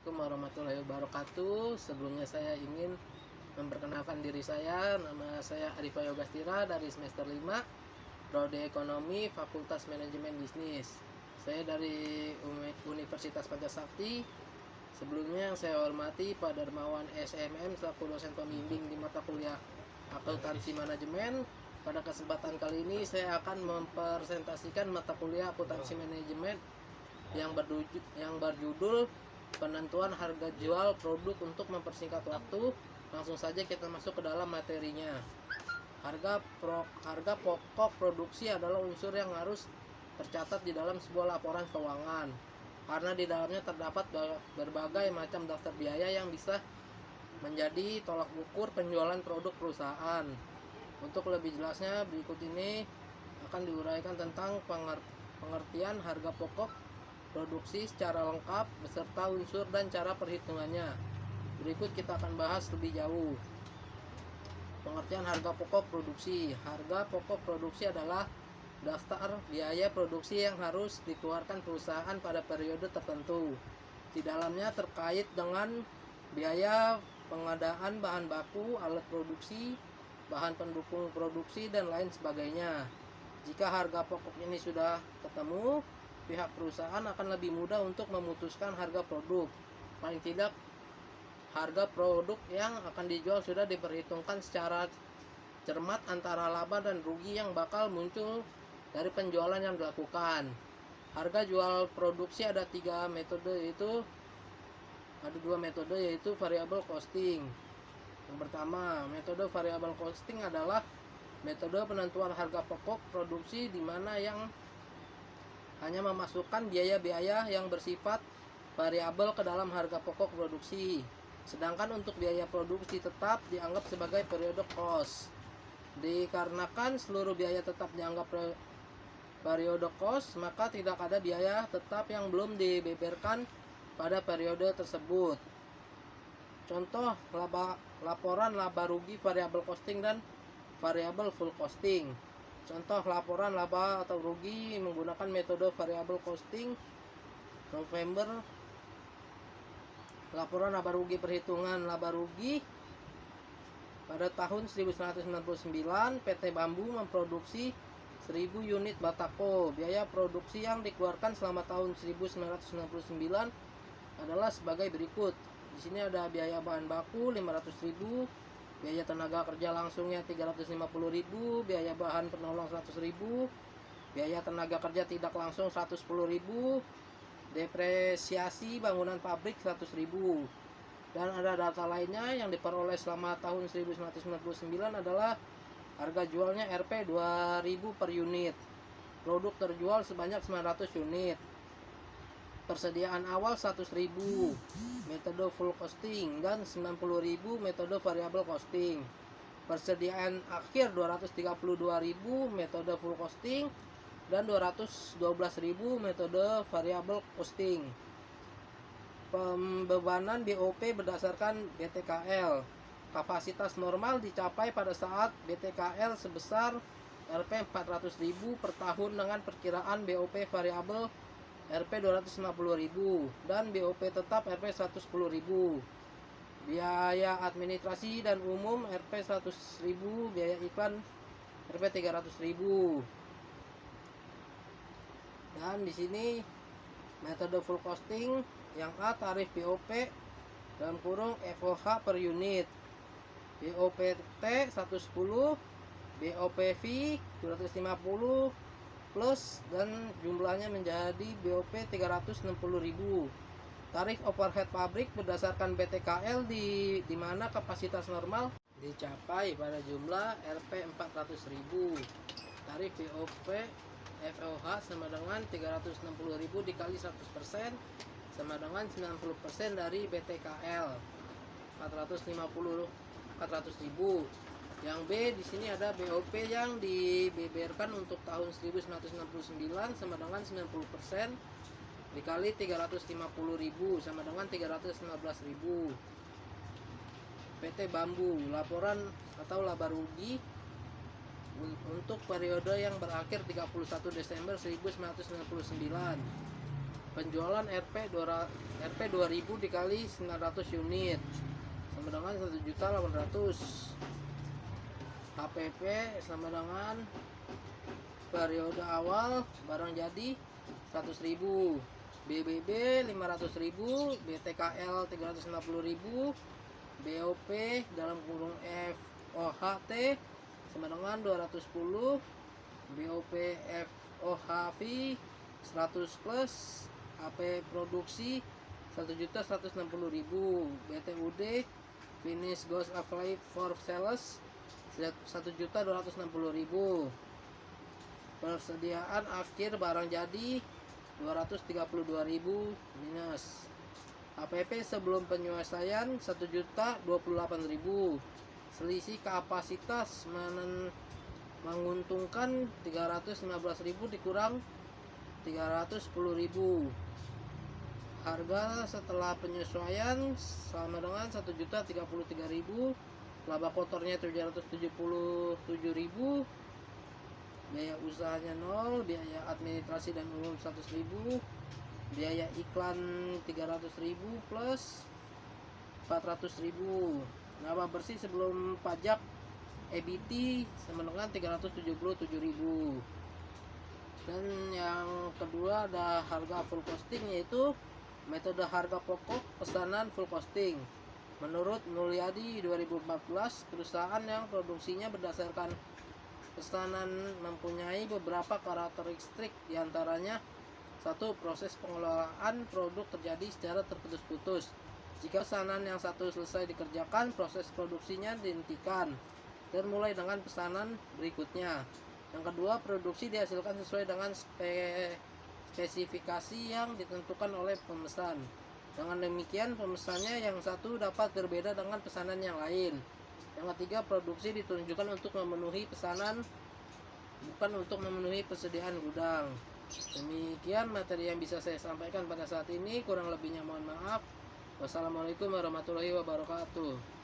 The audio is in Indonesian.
Assalamualaikum warahmatullahi wabarakatuh. Sebelumnya saya ingin memperkenalkan diri saya. Nama saya Arif Yogastira dari semester 5, Prodi Ekonomi, Fakultas Manajemen Bisnis. Saya dari Universitas Pancasakti. Sebelumnya yang saya hormati Pak Darmawan SMM selaku dosen pembimbing di mata kuliah Akuntansi Manajemen. Pada kesempatan kali ini saya akan mempresentasikan mata kuliah Akuntansi Manajemen yang berjudul penentuan harga jual produk untuk mempersingkat waktu. Langsung saja kita masuk ke dalam materinya. Harga pokok produksi adalah unsur yang harus tercatat di dalam sebuah laporan keuangan, karena di dalamnya terdapat berbagai macam daftar biaya yang bisa menjadi tolak ukur penjualan produk perusahaan. Untuk lebih jelasnya, berikut ini akan diuraikan tentang pengertian harga pokok produksi secara lengkap beserta unsur dan cara perhitungannya. Berikut kita akan bahas lebih jauh. Pengertian harga pokok produksi. Harga pokok produksi adalah daftar biaya produksi yang harus dikeluarkan perusahaan pada periode tertentu. Di dalamnya terkait dengan biaya pengadaan bahan baku, alat produksi, bahan pendukung produksi, dan lain sebagainya. Jika harga pokok ini sudah ketemu, pihak perusahaan akan lebih mudah untuk memutuskan harga produk. Paling tidak, harga produk yang akan dijual sudah diperhitungkan secara cermat antara laba dan rugi yang bakal muncul dari penjualan yang dilakukan. Harga jual produksi ada dua metode yaitu variable costing. Yang pertama, metode variable costing adalah metode penentuan harga pokok produksi di mana yang hanya memasukkan biaya-biaya yang bersifat variabel ke dalam harga pokok produksi. Sedangkan untuk biaya produksi tetap dianggap sebagai period cost. Dikarenakan seluruh biaya tetap dianggap period cost, maka tidak ada biaya tetap yang belum dibeberkan pada periode tersebut. Contoh laporan laba rugi variable costing dan variable full costing. Contoh laporan laba atau rugi menggunakan metode variable costing. November, laporan laba rugi, perhitungan laba rugi. Pada tahun 1999 PT Bambu memproduksi 1000 unit batako. Biaya produksi yang dikeluarkan selama tahun 1999 adalah sebagai berikut. Di sini ada biaya bahan baku 500.000, biaya tenaga kerja langsungnya 350.000, biaya bahan penolong 100.000, biaya tenaga kerja tidak langsung 110.000, depresiasi bangunan pabrik 100.000. Dan ada data lainnya yang diperoleh selama tahun 1999 adalah harga jualnya Rp 2.000 per unit. Produk terjual sebanyak 900 unit. Persediaan awal 100.000 metode full costing dan 90.000 metode variable costing. Persediaan akhir 232.000 metode full costing dan 212.000 metode variable costing. Pembebanan BOP berdasarkan BTKL. Kapasitas normal dicapai pada saat BTKL sebesar Rp 400.000 per tahun dengan perkiraan BOP variabel Rp 250.000 dan BOP tetap Rp 110.000. Biaya administrasi dan umum Rp 100.000, biaya iklan Rp 300.000. Dan di sini metode full costing, yang A tarif BOP dalam kurung FOH per unit. BOP T 110, BOP V 250 plus dan jumlahnya menjadi BOP 360.000. Tarif overhead pabrik berdasarkan BTKL di mana kapasitas normal dicapai pada jumlah Rp 400.000. Tarif BOP FOH sama dengan 360.000 dikali 100% sama dengan 90% dari BTKL 450.000. Yang B di sini ada BOP yang dibeberkan untuk tahun 1969 sama dengan 90% dikali 350.000 sama dengan 315.000. PT Bambu, laporan atau laba rugi untuk periode yang berakhir 31 Desember 1999. Penjualan RP 2000 dikali 900 unit sama dengan 1.800.000. HPP sama dengan periode awal barang jadi 100.000, BBB 500.000, BTKL 360.000, BOP dalam kurung FOHT sama dengan 210, BOP FOHV 100 plus, HP produksi 1.160.000, BTUD finish goes apply for sales 1.260.000. Persediaan akhir barang jadi 232.000 minus. HPP sebelum penyelesaian 1.028.000. Selisih kapasitas menguntungkan 315.000 dikurang 310.000. Harga setelah penyesuaian sama dengan 1.033.000. Laba kotornya 777.000. Biaya usahanya 0, biaya administrasi dan umum 100.000, biaya iklan 300.000 plus 400.000. Laba bersih sebelum pajak EBT sama dengan 377.000. Dan yang kedua ada harga full costing, yaitu metode harga pokok pesanan full costing. Menurut Mulyadi 2014, perusahaan yang produksinya berdasarkan pesanan mempunyai beberapa karakteristik, diantaranya 1. Proses pengelolaan produk terjadi secara terputus-putus. Jika pesanan yang satu selesai dikerjakan, proses produksinya dihentikan dan mulai dengan pesanan berikutnya. Yang kedua, produksi dihasilkan sesuai dengan spesifikasi yang ditentukan oleh pemesan. Dengan demikian, pemesannya yang satu dapat berbeda dengan pesanan yang lain. Yang ketiga, produksi ditunjukkan untuk memenuhi pesanan, bukan untuk memenuhi persediaan gudang. Demikian materi yang bisa saya sampaikan pada saat ini. Kurang lebihnya mohon maaf. Wassalamualaikum warahmatullahi wabarakatuh.